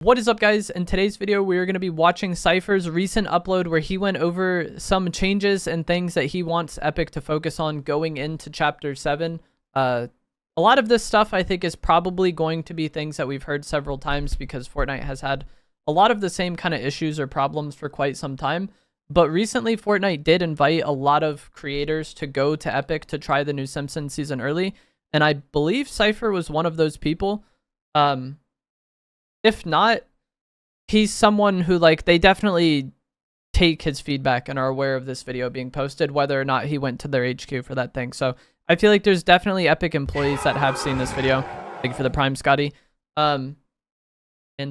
What is up, guys? In today's video, we're going to be watching Cypher's recent upload where he went over some changes and things that he wants Epic to focus on going into Chapter 7. A lot of this stuff, I think, is probably going to be things that we've heard several times because Fortnite has had a lot of the same kind of issues or problems for quite some time. But recently, Fortnite did invite a lot of creators to go to Epic to try the new Simpsons season early. And I believe Cypher was one of those people. If not, he's someone who, like, they definitely take his feedback and are aware of this video being posted, whether or not he went to their HQ for that thing. So I feel like there's definitely Epic employees that have seen this video. Thank you for the Prime, Scotty. And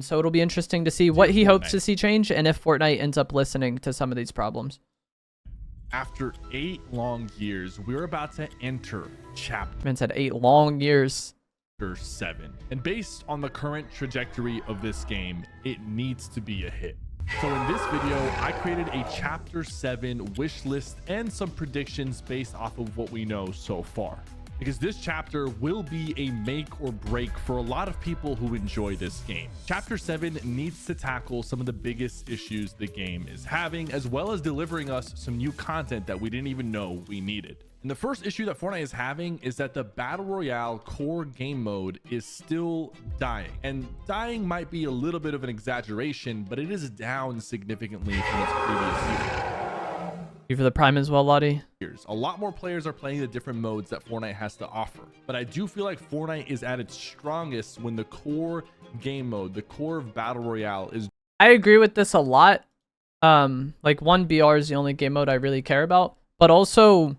so it'll be interesting to see what he hopes to see change and if Fortnite ends up listening to some of these problems. After 8 long years, we're about to enter Chapter. Man said 8 long years. 7, and based on the current trajectory of this game, it needs to be a hit. So in this video, I created a Chapter 7 wish list and some predictions based off of what we know so far, because this chapter will be a make or break for a lot of people who enjoy this game. Chapter 7 needs to tackle some of the biggest issues the game is having, as well as delivering us some new content that we didn't even know we needed. And the first issue that Fortnite is having is that the Battle Royale core game mode is still dying. And dying might be a little bit of an exaggeration, but it is down significantly from its previous season. You for the Prime as well, Lottie. A lot more players are playing the different modes that Fortnite has to offer, but I do feel like Fortnite is at its strongest when the core game mode, the core of Battle Royale, is... I agree with this a lot. Like 1BR is the only game mode I really care about, but also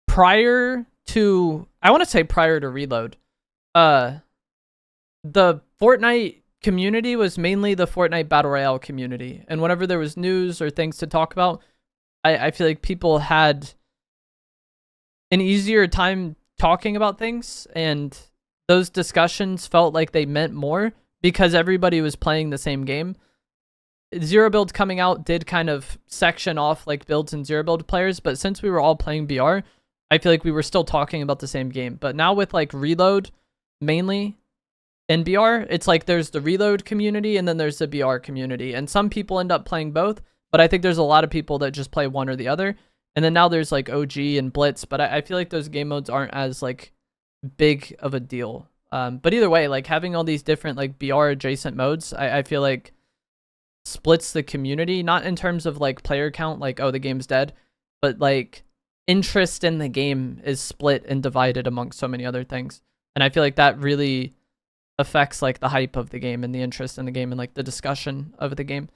prior to Reload, the Fortnite community was mainly the Fortnite Battle Royale community, and whenever there was news or things to talk about, I feel like people had an easier time talking about things, and those discussions felt like they meant more because everybody was playing the same game. Zero Build coming out did kind of section off like builds and Zero Build players, but since we were all playing BR, I feel like we were still talking about the same game. But now with like Reload mainly in BR, it's like there's the Reload community and then there's the BR community, and some people end up playing both. But I think there's a lot of people that just play one or the other. And then now there's like OG and Blitz, but I feel like those game modes aren't as like big of a deal. But either way, like having all these different like BR adjacent modes, I feel like splits the community, not in terms of like player count, like, oh, the game's dead, but like interest in the game is split and divided amongst so many other things. And I feel like that really affects like the hype of the game and the interest in the game and like the discussion of the game.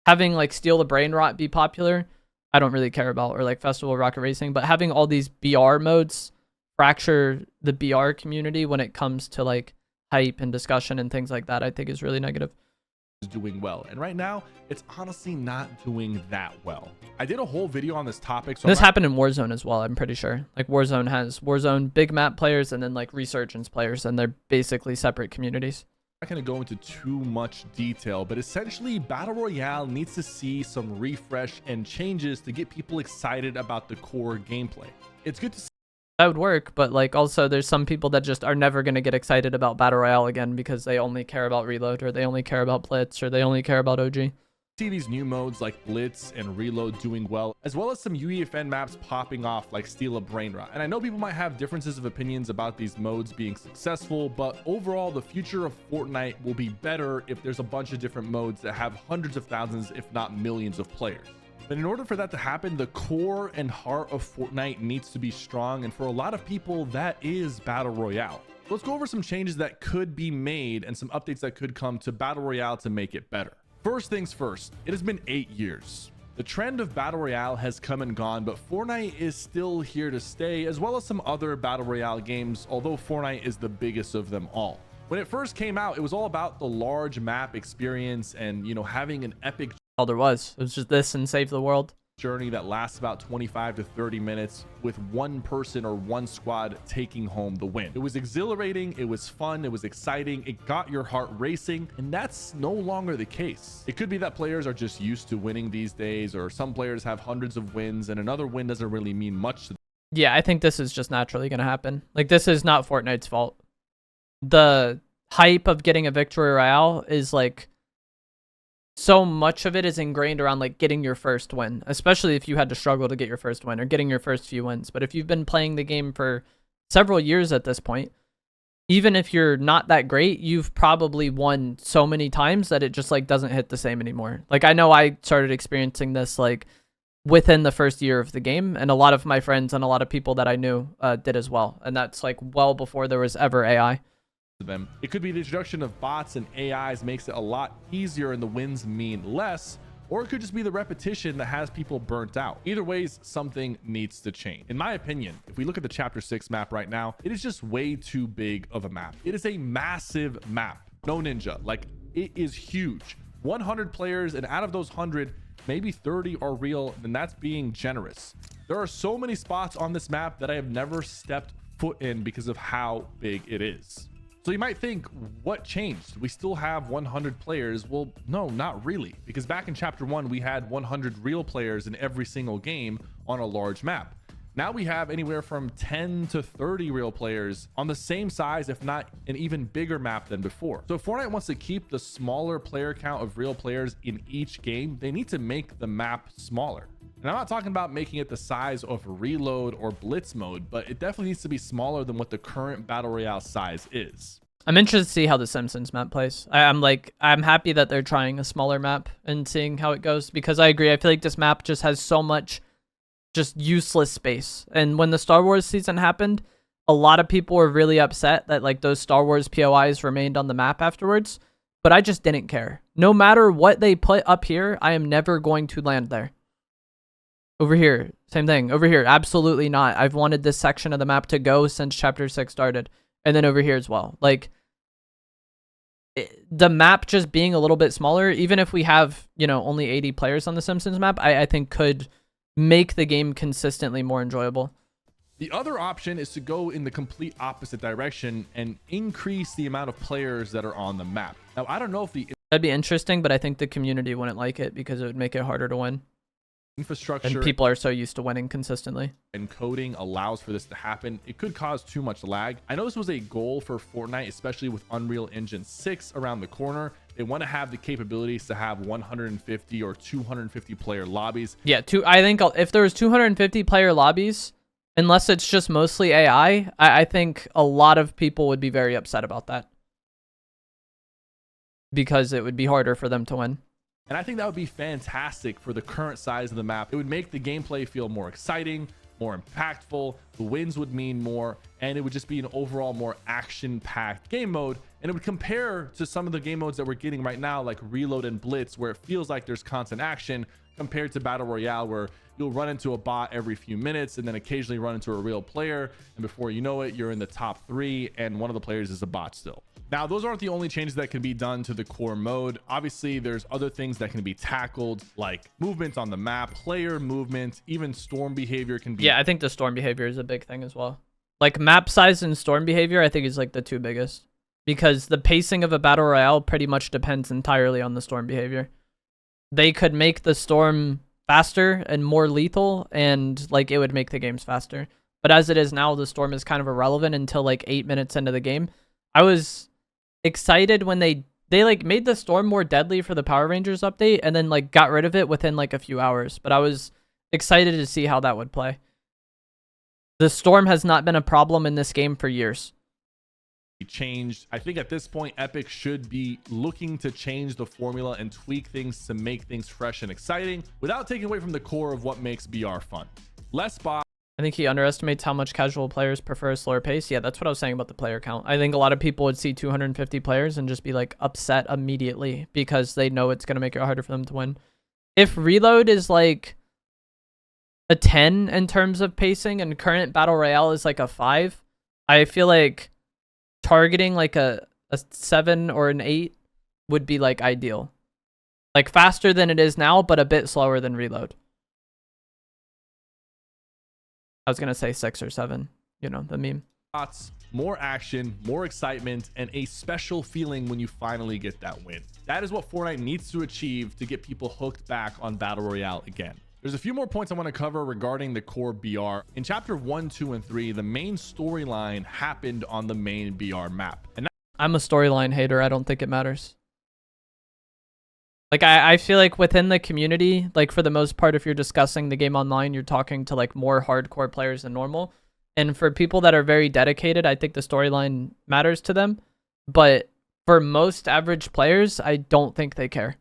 Having like Steal the Brain Rot be popular, I don't really care about, or like Festival Rocket Racing, but having all these BR modes fracture the BR community when it comes to like hype and discussion and things like that, I think is really negative. Is doing well, and right now it's honestly not doing that well. I did a whole video on this topic, so this happened in Warzone as well, I'm pretty sure. Like Warzone has Warzone big map players and then like Resurgence players, and they're basically separate communities. I'm not going to go into too much detail, but essentially Battle Royale needs to see some refresh and changes to get people excited about the core gameplay. It's good to see that would work, but like also there's some people that just are never going to get excited about Battle Royale again because they only care about Reload, or they only care about Blitz, or they only care about OG. See these new modes like Blitz and Reload doing well, as well as some UEFN maps popping off like Steal a Brain Rot. And I know people might have differences of opinions about these modes being successful, but overall the future of Fortnite will be better if there's a bunch of different modes that have hundreds of thousands, if not millions of players. But in order for that to happen, the core and heart of Fortnite needs to be strong, and for a lot of people that is Battle Royale. Let's go over some changes that could be made and some updates that could come to Battle Royale to make it better. First things first, it has been 8 years. The trend of Battle Royale has come and gone, but Fortnite is still here to stay, as well as some other Battle Royale games, although Fortnite is the biggest of them all. When it first came out, it was all about the large map experience and, you know, having an epic... All there was. It was just this and Save the World. Journey that lasts about 25 to 30 minutes with one person or one squad taking home the win. It was exhilarating, it was fun, it was exciting, it got your heart racing, and that's no longer the case. It could be that players are just used to winning these days, or some players have hundreds of wins and another win doesn't really mean much to them. Yeah, I think this is just naturally going to happen. Like, this is not Fortnite's fault. The hype of getting a victory royale is like so much of it is ingrained around like getting your first win, especially if you had to struggle to get your first win or getting your first few wins. But if you've been playing the game for several years at this point, even if you're not that great, you've probably won so many times that it just like doesn't hit the same anymore. Like I know I started experiencing this like within the first year of the game, and a lot of my friends and a lot of people that I knew did as well. And that's like well before there was ever AI. Them. It could be the introduction of bots and AIs makes it a lot easier and the wins mean less, or it could just be the repetition that has people burnt out. Either ways, something needs to change. In my opinion, if we look at the Chapter 6 map right now, it is just way too big of a map. It is a massive map. No ninja. Like, it is huge. 100 players, and out of those 100, maybe 30 are real, and that's being generous. There are so many spots on this map that I have never stepped foot in because of how big it is. So you might think, what changed? We still have 100 players. Well, no, not really. Because back in Chapter 1, we had 100 real players in every single game on a large map. Now we have anywhere from 10 to 30 real players on the same size, if not an even bigger map than before. So if Fortnite wants to keep the smaller player count of real players in each game, they need to make the map smaller. And I'm not talking about making it the size of Reload or Blitz mode, but it definitely needs to be smaller than what the current Battle Royale size is. I'm interested to see how the Simpsons map plays. I'm happy that they're trying a smaller map and seeing how it goes, because I agree. I feel like this map just has so much just useless space. And when the Star Wars season happened, a lot of people were really upset that like those Star Wars POIs remained on the map afterwards, but I just didn't care. No matter what they put up here, I am never going to land there. Over here, same thing. Over here, absolutely not. I've wanted this section of the map to go since Chapter 6 started. And then over here as well. Like, the map just being a little bit smaller, even if we have, you know, only 80 players on the Simpsons map, I think could make the game consistently more enjoyable. The other option is to go in the complete opposite direction and increase the amount of players that are on the map. Now, I don't know if the That'd be interesting, but I think the community wouldn't like it because it would make it harder to win. infrastructure And people are so used to winning consistently and coding allows for this to happen, it could cause too much lag. I know this was a goal for Fortnite, especially with Unreal Engine 6 around the corner. They want to have the capabilities to have 150 or 250 player lobbies. Yeah, I think if there was 250 player lobbies, unless it's just mostly AI, I think a lot of people would be very upset about that, because it would be harder for them to win. And I think that would be fantastic for the current size of the map. It would make the gameplay feel more exciting, more impactful. The wins would mean more, and it would just be an overall more action-packed game mode. And it would compare to some of the game modes that we're getting right now, like Reload and Blitz, where it feels like there's constant action, compared to Battle Royale, where you'll run into a bot every few minutes and then occasionally run into a real player. And before you know it, you're in the top 3 and one of the players is a bot still. Now, those aren't the only changes that can be done to the core mode. Obviously, there's other things that can be tackled, like movement on the map, player movement, even storm behavior can be. Yeah, I think the storm behavior is a big thing as well. Like map size and storm behavior, I think is like the two biggest, because the pacing of a battle royale pretty much depends entirely on the storm behavior. They could make the storm faster and more lethal, and like it would make the games faster. But as it is now, the storm is kind of irrelevant until like 8 minutes into the game. I was excited when they like made the storm more deadly for the Power Rangers update, and then like got rid of it within like a few hours. But I was excited to see how that would play. The storm has not been a problem in this game for years. Changed. I think at this point, Epic should be looking to change the formula and tweak things to make things fresh and exciting without taking away from the core of what makes BR fun. Less bots. I think he underestimates how much casual players prefer a slower pace. Yeah, that's what I was saying about the player count. I think a lot of people would see 250 players and just be like upset immediately because they know it's going to make it harder for them to win. If Reload is like a 10 in terms of pacing and current Battle Royale is like a 5, I feel like targeting like a 7 or an 8 would be like ideal. Like faster than it is now, but a bit slower than Reload. I was going to say 6 or 7, you know, the meme. More action, more excitement, and a special feeling when you finally get that win. That is what Fortnite needs to achieve to get people hooked back on Battle Royale again. There's a few more points I want to cover regarding the core BR. In Chapter 1, 2, and 3, the main storyline happened on the main BR map. And I'm a storyline hater. I don't think it matters. Like, I feel like within the community, like for the most part, if you're discussing the game online, you're talking to like more hardcore players than normal. And for people that are very dedicated, I think the storyline matters to them. But for most average players, I don't think they care.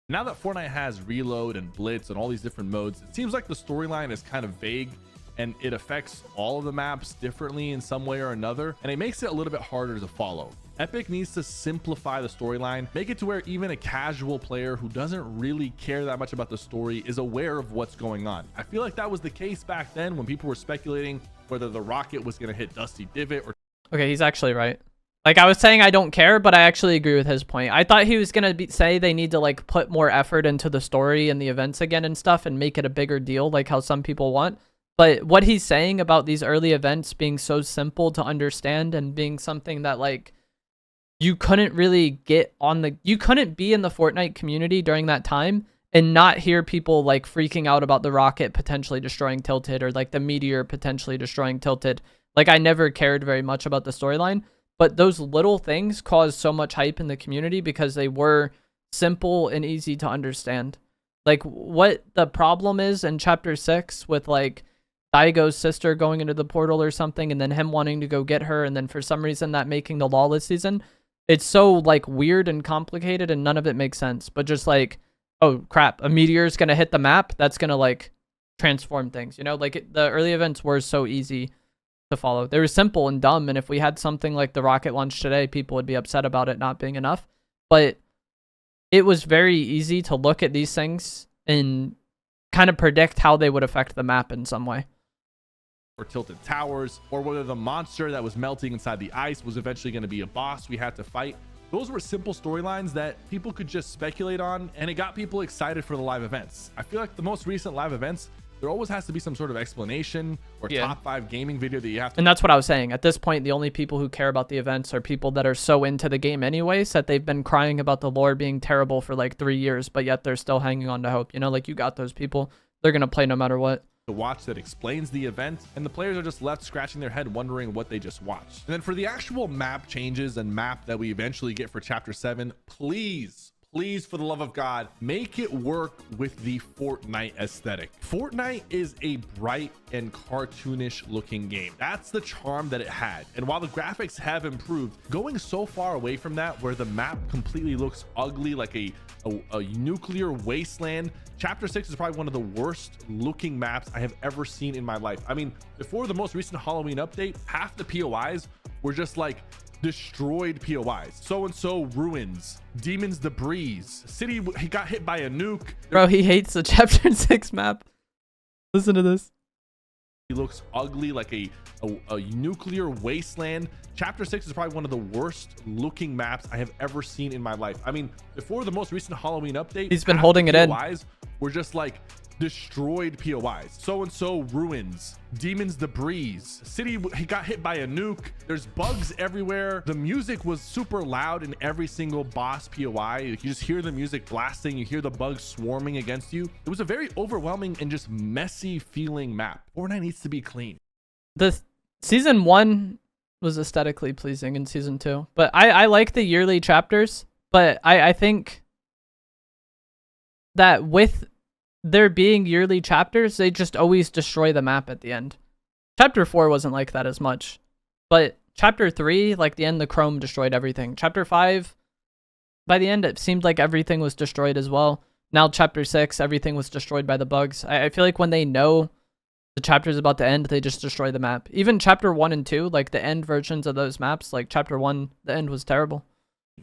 Now that Fortnite has reload and blitz and all these different modes, it seems like the storyline is kind of vague and it affects all of the maps differently in some way or another, and it makes it a little bit harder to follow. Epic needs to simplify the storyline, make it to where even a casual player who doesn't really care that much about the story is aware of what's going on. I feel like that was the case back then when people were speculating whether the rocket was going to hit Dusty Divot or... Okay, he's actually right. Like, I was saying I don't care, but I actually agree with his point. I thought he was going to say they need to, like, put more effort into the story and the events again and stuff and make it a bigger deal, like how some people want. But what he's saying about these early events being so simple to understand and being something that, like, you couldn't really get on the... You couldn't be in the Fortnite community during that time and not hear people, like, freaking out about the rocket potentially destroying Tilted or, like, the meteor potentially destroying Tilted. Like, I never cared very much about the storyline. But those little things caused so much hype in the community because they were simple and easy to understand. Like, what the problem is in Chapter 6 with, like, Daigo's sister going into the portal or something and then him wanting to go get her and then for some reason that making the lawless season, it's so, like, weird and complicated and none of it makes sense. But just, like, oh, crap, a meteor is going to hit the map. That's going to, like, transform things, you know? Like, the early events were so easy to follow. They were simple and dumb, and if we had something like the rocket launch today, people would be upset about it not being enough. But it was very easy to look at these things and kind of predict how they would affect the map in some way. Or Tilted Towers, or whether the monster that was melting inside the ice was eventually going to be a boss we had to fight. Those were simple storylines that people could just speculate on, and it got people excited for the live events. I feel like the most recent live events, there always has to be some sort of explanation or top 5 gaming video that you have to... And that's what I was saying. At this point, the only people who care about the events are people that are so into the game anyways that they've been crying about the lore being terrible for like 3 years, but yet they're still hanging on to hope. You know, like you got those people. They're going to play no matter what. To watch that explains the event, and the players are just left scratching their head wondering what they just watched. And then for the actual map changes and map that we eventually get for Chapter 7, please, for the love of God, make it work with the Fortnite aesthetic. Fortnite is a bright and cartoonish looking game. That's the charm that it had. And while the graphics have improved, going so far away from that where the map completely looks ugly like a nuclear wasteland, Chapter 6 is probably one of the worst looking maps I have ever seen in my life. I mean, before the most recent Halloween update, half the POIs were just like destroyed POIs. So-and-so ruins, demons debris, city he got hit by a nuke. Bro, he hates the Chapter 6 map. Listen to this. He looks ugly like a nuclear wasteland. Chapter 6 is probably one of the worst looking maps I have ever seen in my life. I mean, before the most recent Halloween update, he's been holding it in. POIs were just like destroyed POIs. So-and-so ruins, demons debris, city he got hit by a nuke, there's bugs everywhere. The music was super loud in every single boss POI. You just hear the music blasting, you hear the bugs swarming against you. It was a very overwhelming and just messy feeling map. Fortnite needs to be clean. The season 1 was aesthetically pleasing in season 2, but I like the yearly chapters, but I think that with there being yearly chapters, they just always destroy the map at the end. Chapter 4 wasn't like that as much, but Chapter 3, like the end, the Chrome destroyed everything. Chapter 5, by the end, it seemed like everything was destroyed as well. Now Chapter 6, everything was destroyed by the bugs. I feel like when they know the chapter is about to end, they just destroy the map. Even Chapter 1 and 2, like the end versions of those maps, like Chapter 1, the end was terrible.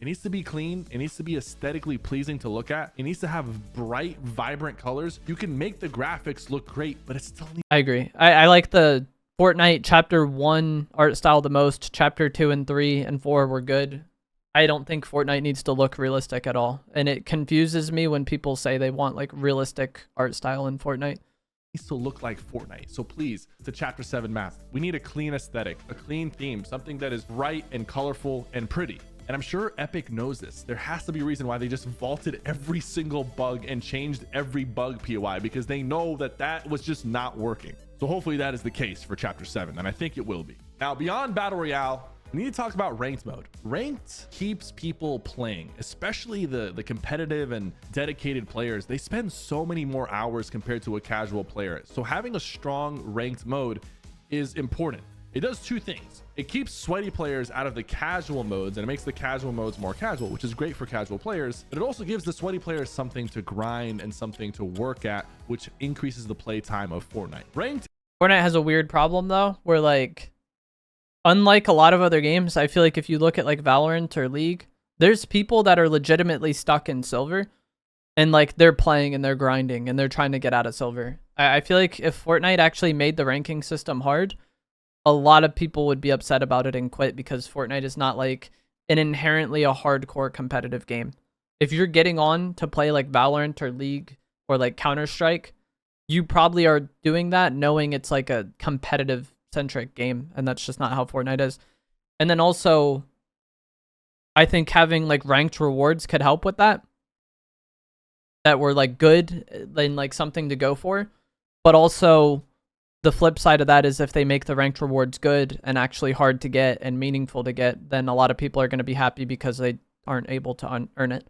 It needs to be clean. It needs to be aesthetically pleasing to look at. It needs to have bright, vibrant colors. You can make the graphics look great, but it still needs... I agree. I like the Fortnite Chapter 1 art style the most. Chapter 2 and 3 and 4 were good. I don't think Fortnite needs to look realistic at all. And it confuses me when people say they want like realistic art style in Fortnite. Needs to look like Fortnite. So please, it's a Chapter 7 map. We need a clean aesthetic, a clean theme, something that is bright and colorful and pretty. And I'm sure Epic knows this. There has to be a reason why they just vaulted every single bug and changed every bug POI, because they know that that was just not working. So hopefully that is the case for Chapter 7, and I think it will be. Now, beyond Battle Royale, We need to talk about ranked mode. Ranked keeps people playing, especially the competitive and dedicated players. They spend so many more hours compared to a casual player. So having a strong ranked mode is important. It does two things. It keeps sweaty players out of the casual modes and it makes the casual modes more casual, which is great for casual players, but it also gives the sweaty players something to grind and something to work at, which increases the play time of Fortnite. Fortnite has a weird problem though, where like, unlike a lot of other games, I feel like if you look at like Valorant or League, there's people that are legitimately stuck in silver and like they're playing and they're grinding and they're trying to get out of silver. I feel like if Fortnite actually made the ranking system hard, a lot of people would be upset about it and quit because Fortnite is not like an inherently a hardcore competitive game. If you're getting on to play like Valorant or League or like Counter-Strike, you probably are doing that knowing it's like a competitive centric game, and that's just not how Fortnite is. And then also, I think having like ranked rewards could help with that were like good and like something to go for. But also, the flip side of that is if they make the ranked rewards good and actually hard to get and meaningful to get, then a lot of people are going to be happy because they aren't able to earn it.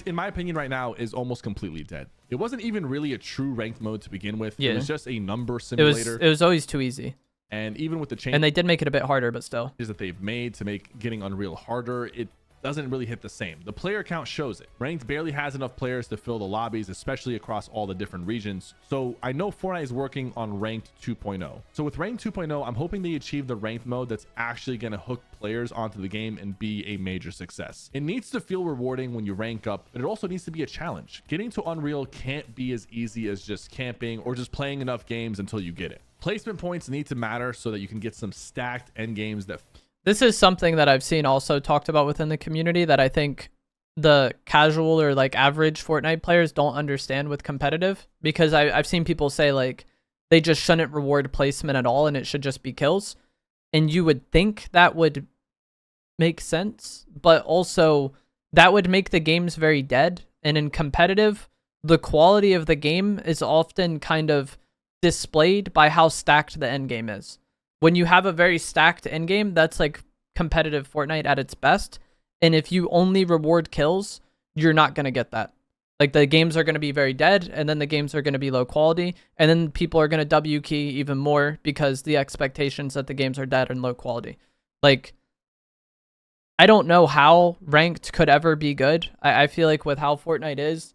In my opinion right now is almost completely dead. It wasn't even really a true ranked mode to begin with. Yeah. It was just a number simulator. It was always too easy. And even with the changes, and they did make it a bit harder, but still, that they've made to make getting Unreal harder, it doesn't really hit the same. The player count shows it. Ranked barely has enough players to fill the lobbies, especially across all the different regions. So I know Fortnite is working on Ranked 2.0. So with Ranked 2.0, I'm hoping they achieve the ranked mode that's actually going to hook players onto the game and be a major success. It needs to feel rewarding when you rank up, but it also needs to be a challenge. Getting to Unreal can't be as easy as just camping or just playing enough games until you get it. Placement points need to matter so that you can get some stacked end games that... This is something that I've seen also talked about within the community that I think the casual or like average Fortnite players don't understand with competitive, because I've seen people say like they just shouldn't reward placement at all and it should just be kills. And you would think that would make sense, but also that would make the games very dead. And in competitive, the quality of the game is often kind of displayed by how stacked the end game is. When you have a very stacked end game, that's like competitive Fortnite at its best. And if you only reward kills, you're not going to get that. Like the games are going to be very dead, and then the games are going to be low quality, and then people are going to W key even more because the expectations that the games are dead and low quality. Like, I don't know how ranked could ever be good. I feel like with how Fortnite is,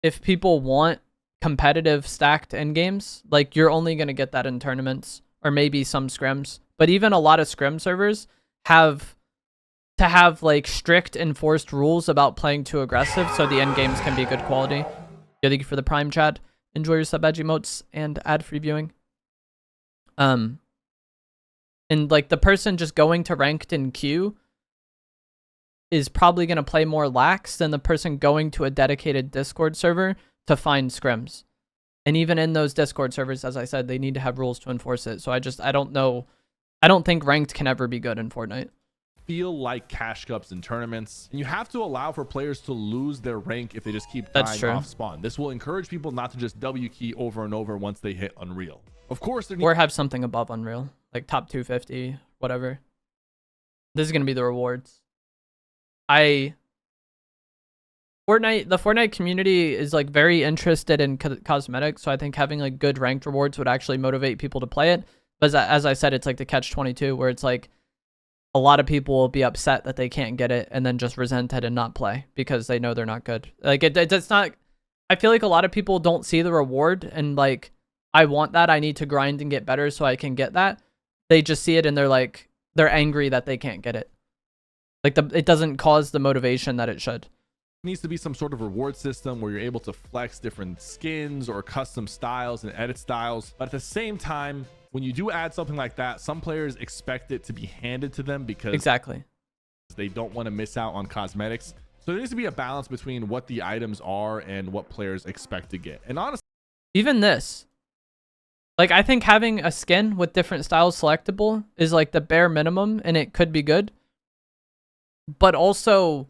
if people want competitive stacked end games, like you're only going to get that in tournaments or maybe some scrims. But even a lot of scrim servers have to have like strict enforced rules about playing too aggressive so the end games can be good quality. Thank you for the prime chat. Enjoy your sub badge emotes and ad-free viewing. And like the person just going to ranked in queue is probably going to play more lax than the person going to a dedicated Discord server to find scrims. And even in those Discord servers, as I said, they need to have rules to enforce it. So I don't know. I don't think ranked can ever be good in Fortnite. Feel like cash cups and tournaments, and you have to allow for players to lose their rank if they just keep dying off spawn. This will encourage people not to just W key over and over once they hit Unreal. Of course, or have something above Unreal, like top 250, whatever. This is going to be the rewards. The Fortnite community is like very interested in cosmetics, so I think having like good ranked rewards would actually motivate people to play it. But as I said, it's like the catch-22 where it's like a lot of people will be upset that they can't get it and then just resent it and not play because they know they're not good. Like it's not. I feel like a lot of people don't see the reward and like, I want that. I need to grind and get better so I can get that. They just see it and they're angry that they can't get it. Like it doesn't cause the motivation that it should. Needs to be some sort of reward system where you're able to flex different skins or custom styles and edit styles. But at the same time, when you do add something like that, some players expect it to be handed to them because they don't want to miss out on cosmetics. So there needs to be a balance between what the items are and what players expect to get. And honestly, even this, like I think having a skin with different styles selectable is like the bare minimum, and it could be good. But also,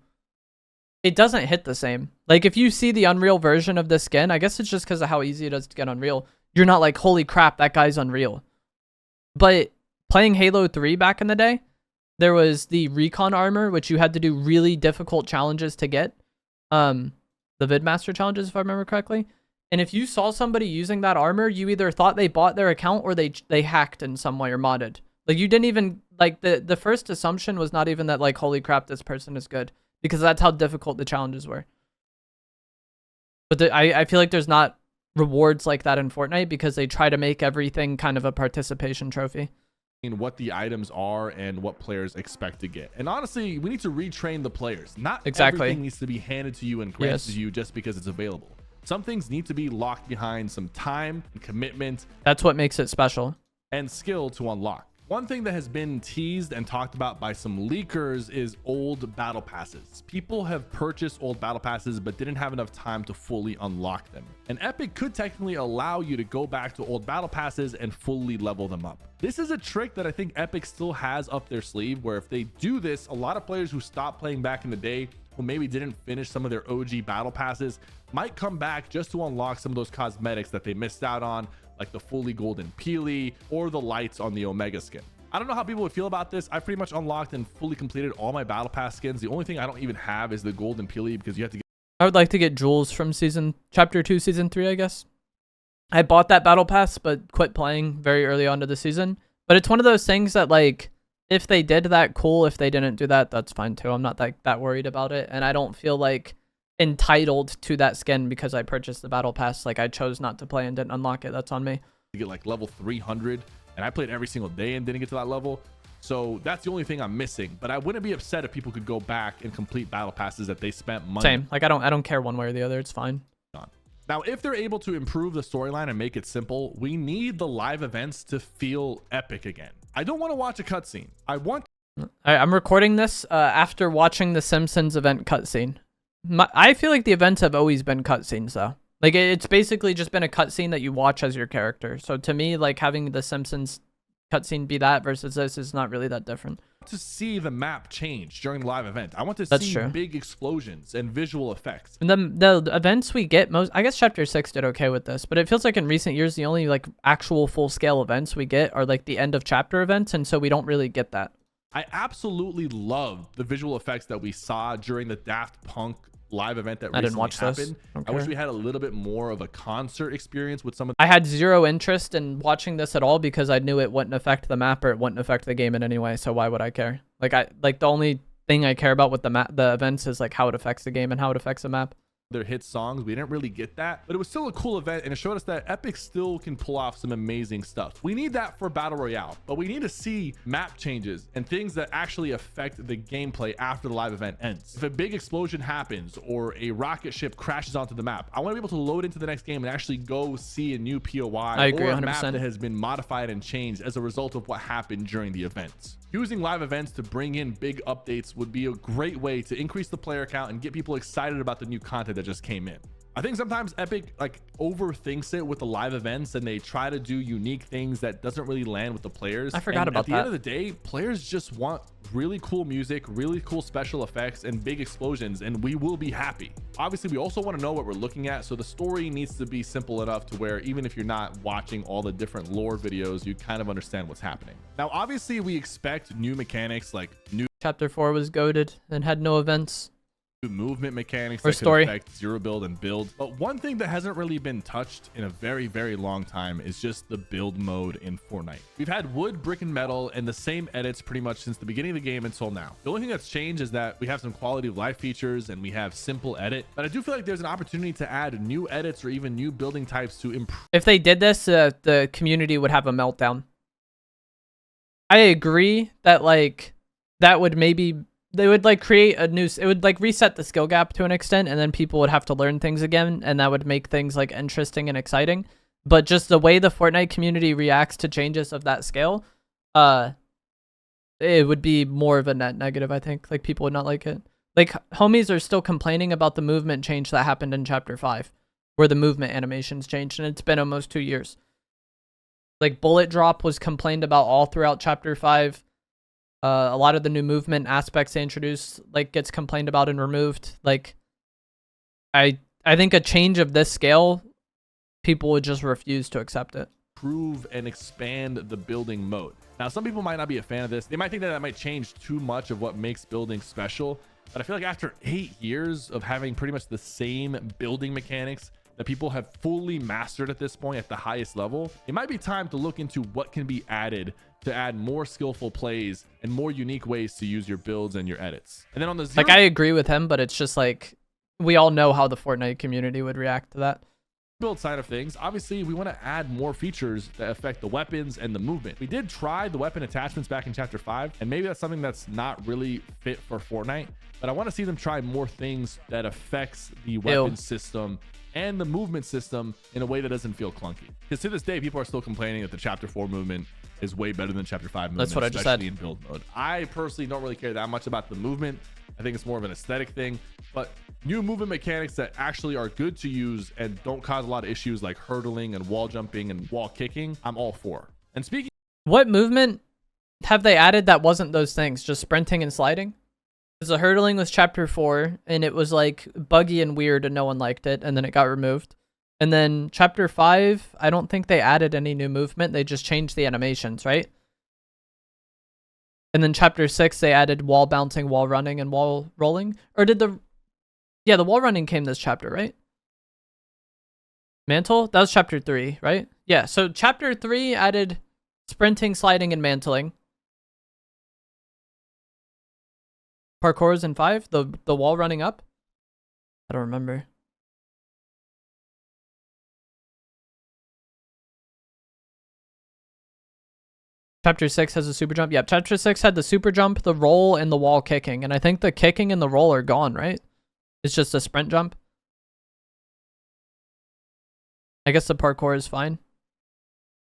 it doesn't hit the same. Like if you see the Unreal version of this skin, I guess it's just because of how easy it is to get Unreal. You're not like, holy crap, that guy's Unreal. But playing Halo 3 back in the day, there was the recon armor, which you had to do really difficult challenges to get. The Vidmaster challenges, if I remember correctly. And if you saw somebody using that armor, you either thought they bought their account or they hacked in some way or modded. Like, you didn't even, like, the first assumption was not even that, like, holy crap, this person is good. Because that's how difficult the challenges were. But I feel like there's not rewards like that in Fortnite because they try to make everything kind of a participation trophy. What the items are and what players expect to get. And honestly, we need to retrain the players. Not everything needs to be handed to you and granted to you just because it's available. Some things need to be locked behind some time and commitment. That's what makes it special. And skill to unlock. One thing that has been teased and talked about by some leakers is old battle passes. People have purchased old battle passes but didn't have enough time to fully unlock them. And Epic could technically allow you to go back to old battle passes and fully level them up. This is a trick that I think Epic still has up their sleeve, where if they do this, a lot of players who stopped playing back in the day, who maybe didn't finish some of their OG battle passes, might come back just to unlock some of those cosmetics that they missed out on, like the fully golden Peely or the lights on the Omega skin. I don't know how people would feel about this. I pretty much unlocked and fully completed all my battle pass skins. The only thing I don't even have is the golden Peely because you have to get... I would like to get jewels from chapter 2 season 3, I guess. I bought that battle pass but quit playing very early on to the season. But it's one of those things that, like, if they did that, cool. If they didn't do that, that's fine too. I'm not that worried about it, and I don't feel like entitled to that skin because I purchased the battle pass. Like, I chose not to play and didn't unlock it. That's on me. To get like level 300, and I played every single day and didn't get to that level. So that's the only thing I'm missing. But I wouldn't be upset if people could go back and complete battle passes that they spent money. Same. Like, I don't care one way or the other. It's fine. Now, if they're able to improve the storyline and make it simple, we need the live events to feel epic again. I don't want to watch a cutscene. I'm recording this after watching the Simpsons event cutscene. I feel like the events have always been cutscenes, though. Like, it's basically just been a cutscene that you watch as your character. So to me, like, having the Simpsons cutscene be that versus this is not really that different. To see the map change during the live event. I want to That's see true. Big explosions and visual effects. And the events we get I guess chapter 6 did okay with this, but it feels like in recent years the only like actual full-scale events we get are like the end of chapter events, and so we don't really get that. I absolutely love the visual effects that we saw during the Daft Punk live event that recently happened. I wish we had a little bit more of a concert experience with some of... I had zero interest in watching this at all because I knew it wouldn't affect the map or it wouldn't affect the game in any way, so why would I care? Like the only thing I care about with the events is like how it affects the game and how it affects the map. Their hit songs, we didn't really get that, but it was still a cool event, and it showed us that Epic still can pull off some amazing stuff. We need that for Battle Royale, but we need to see map changes and things that actually affect the gameplay after the live event ends. If a big explosion happens or a rocket ship crashes onto the map, I want to be able to load into the next game and actually go see a new POI I agree, or a 100%. map that has been modified and changed as a result of what happened during the events. Using live events to bring in big updates would be a great way to increase the player count and get people excited about the new content that just came in. I think sometimes Epic like overthinks it with the live events, and they try to do unique things that doesn't really land with the players. I forgot about that. At the end of the day, players just want really cool music, really cool special effects, and big explosions, and we will be happy. Obviously, we also want to know what we're looking at, so the story needs to be simple enough to where even if you're not watching all the different lore videos, you kind of understand what's happening. Now, obviously, we expect new mechanics like new Chapter 4 was goated and had no events. Movement mechanics or that story. could affect zero build and build, but one thing that hasn't really been touched in a very long time is just the build mode in Fortnite. We've had wood, brick, and metal and the same edits pretty much since the beginning of the game until now. The only thing that's changed is that we have some quality of life features and we have simple edit, but I do feel like there's an opportunity to add new edits or even new building types to improve. If they did this, the community would have a meltdown. I agree that like that would maybe they would like create a new, it would like reset the skill gap to an extent, and then people would have to learn things again, and that would make things like interesting and exciting. But just the way the Fortnite community reacts to changes of that scale, it would be more of a net negative, I think. Like, people would not like it. Like, homies are still complaining about the movement change that happened in Chapter 5, where the movement animations changed, and it's been almost 2 years. Like, bullet drop was complained about all throughout Chapter 5. A lot of the new movement aspects they introduced, like, gets complained about and removed. Like, I think a change of this scale, people would just refuse to accept it. Improve and expand the building mode. Now, some people might not be a fan of this. They might think that that might change too much of what makes building special. But I feel like after 8 years of having pretty much the same building mechanics that people have fully mastered at this point at the highest level, it might be time to look into what can be added to add more skillful plays and more unique ways to use your builds and your edits. And then on the zero, like, I agree with him, but it's just like, we all know how the Fortnite community would react to that. Build side of things, obviously we want to add more features that affect the weapons and the movement. We did try the weapon attachments back in chapter 5, and maybe that's something that's not really fit for Fortnite, but I want to see them try more things that affects the weapon system and the movement system in a way that doesn't feel clunky. Because to this day, people are still complaining that the chapter 4 movement is way better than chapter 5 movement. That's what I just said. In build mode. I personally don't really care that much about the movement. I think it's more of an aesthetic thing, but new movement mechanics that actually are good to use and don't cause a lot of issues like hurdling and wall jumping and wall kicking, I'm all for. And speaking, what movement have they added that wasn't those things? Just sprinting and sliding? Because the hurdling was chapter 4, and it was like buggy and weird, and no one liked it, and then it got removed. And then chapter 5, I don't think they added any new movement. They just changed the animations, right? And then chapter 6, they added wall bouncing, wall running, and wall rolling. Or did the... Yeah, the wall running came this chapter, right? Mantle? That was chapter 3, right? Yeah, so chapter 3 added sprinting, sliding, and mantling. Parkour is in 5? The wall running up? I don't remember. Chapter 6 has a super jump. Yeah, chapter 6 had the super jump, the roll, and the wall kicking. And I think the kicking and the roll are gone, right? It's just a sprint jump. I guess the parkour is fine.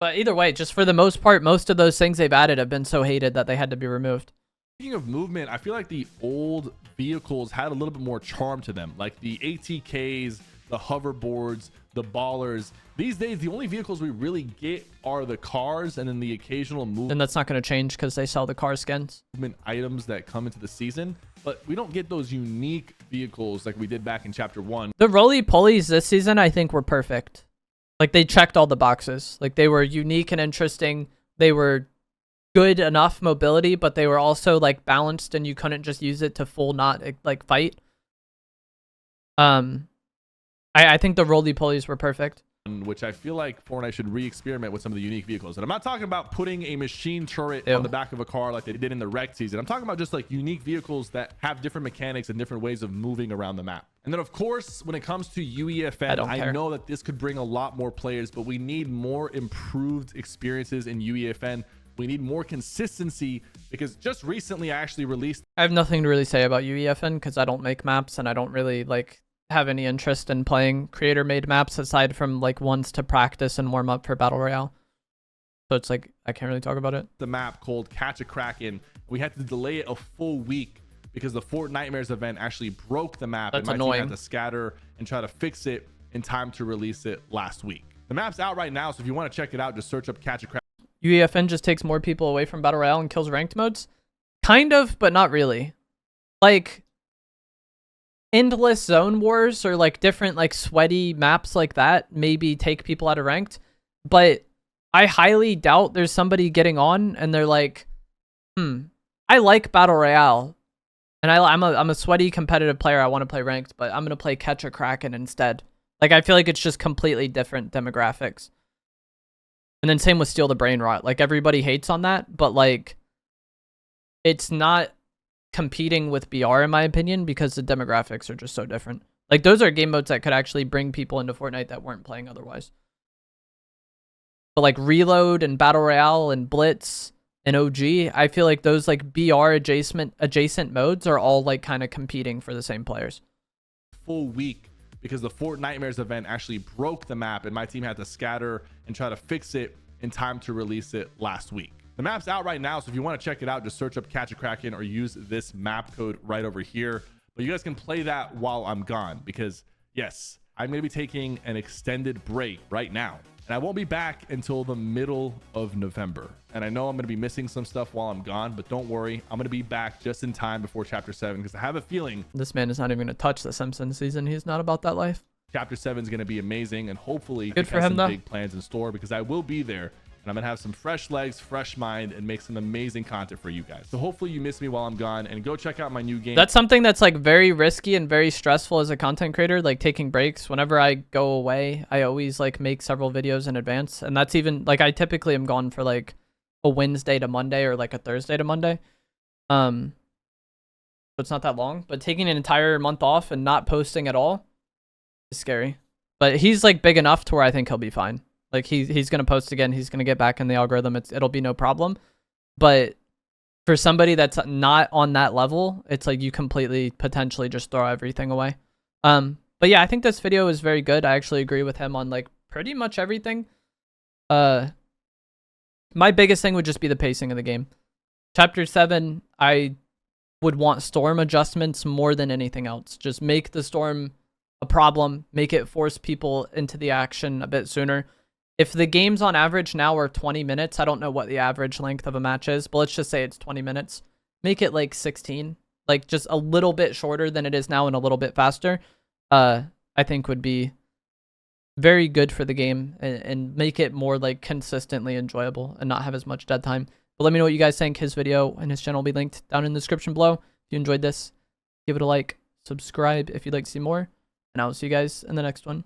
But either way, just for the most part, most of those things they've added have been so hated that they had to be removed. speaking of movement, I feel like the old vehicles had a little bit more charm to them. Like the ATKs, the hoverboards, the ballers. These days, the only vehicles we really get are the cars and then the occasional movement. And that's not going to change because they sell the car skins. Items that come into the season, but we don't get those unique vehicles like we did back in chapter 1. The roly-polies this season, I think, were perfect. Like, they checked all the boxes. Like, they were unique and interesting. They were good enough mobility, but they were also, like, balanced, and you couldn't just use it to full not, like, fight. I think the roly-polies were perfect. Which I feel like Fortnite should re-experiment with some of the unique vehicles. And I'm not talking about putting a machine turret on the back of a car like they did in the wreck season. I'm talking about just like unique vehicles that have different mechanics and different ways of moving around the map. And then of course, when it comes to UEFN, I know that this could bring a lot more players, but we need more improved experiences in UEFN. We need more consistency because just recently I actually released... I have nothing to really say about UEFN because I don't make maps and I don't really like have any interest in playing creator made maps aside from like ones to practice and warm up for Battle Royale. So it's like I can't really talk about it. The map called Catch a Kraken, we had to delay it a full week because the Fortnitemares event actually broke the map. That's and my annoying. team had to scatter and try to fix it in time to release it last week. The map's out right now, so if you want to check it out, just search up Catch a Kraken. UEFN just takes more people away from Battle Royale and kills ranked modes? Kind of, but not really. Like, endless zone wars or like different like sweaty maps like that maybe take people out of ranked, but I highly doubt there's somebody getting on and they're like, I like Battle Royale and I'm a sweaty competitive player. I want to play ranked, but I'm going to play Catch a Kraken instead. Like, I feel like it's just completely different demographics. And then same with Steal the Brain Rot. Like, everybody hates on that, but like, it's not competing with BR in my opinion because the demographics are just so different. Like, those are game modes that could actually bring people into Fortnite that weren't playing otherwise. But like Reload and Battle Royale and Blitz and OG, I feel like those like BR adjacent modes are all like kind of competing for the same players. Full week because the Fortnitemares event actually broke the map and my team had to scatter and try to fix it in time to release it last week. The map's out right now, so if you want to check it out, just search up Catch a Kraken or use this map code right over here. But you guys can play that while I'm gone because, yes, I'm going to be taking an extended break right now. And I won't be back until the middle of November. And I know I'm going to be missing some stuff while I'm gone, but don't worry. I'm going to be back just in time before Chapter 7 because I have a feeling... This man is not even going to touch the Simpsons season. He's not about that life. Chapter 7 is going to be amazing and hopefully good for him, some though. Big plans in store because I will be there. and I'm gonna have some fresh legs, fresh mind, and make some amazing content for you guys. So hopefully you miss me while I'm gone, and go check out my new game. That's something that's like very risky and very stressful as a content creator, like taking breaks. Whenever I go away, I always like make several videos in advance, and that's even like I typically am gone for like a Wednesday to Monday or like a Thursday to Monday. So it's not that long, but taking an entire month off and not posting at all is scary. But he's like big enough to where I think he'll be fine. Like he's gonna post again. He's gonna get back in the algorithm. It'll be no problem. But for somebody that's not on that level, it's like you completely potentially just throw everything away. But yeah, I think this video is very good. I actually agree with him on like pretty much everything. My biggest thing would just be the pacing of the game. Chapter 7, I would want storm adjustments more than anything else. Just make the storm a problem, make it force people into the action a bit sooner. If the games on average now are 20 minutes, I don't know what the average length of a match is, but let's just say it's 20 minutes. Make it like 16, like just a little bit shorter than it is now and a little bit faster. I think would be very good for the game and make it more like consistently enjoyable and not have as much dead time. But let me know what you guys think. His video and his channel will be linked down in the description below. If you enjoyed this, give it a like, subscribe if you'd like to see more, and I will see you guys in the next one.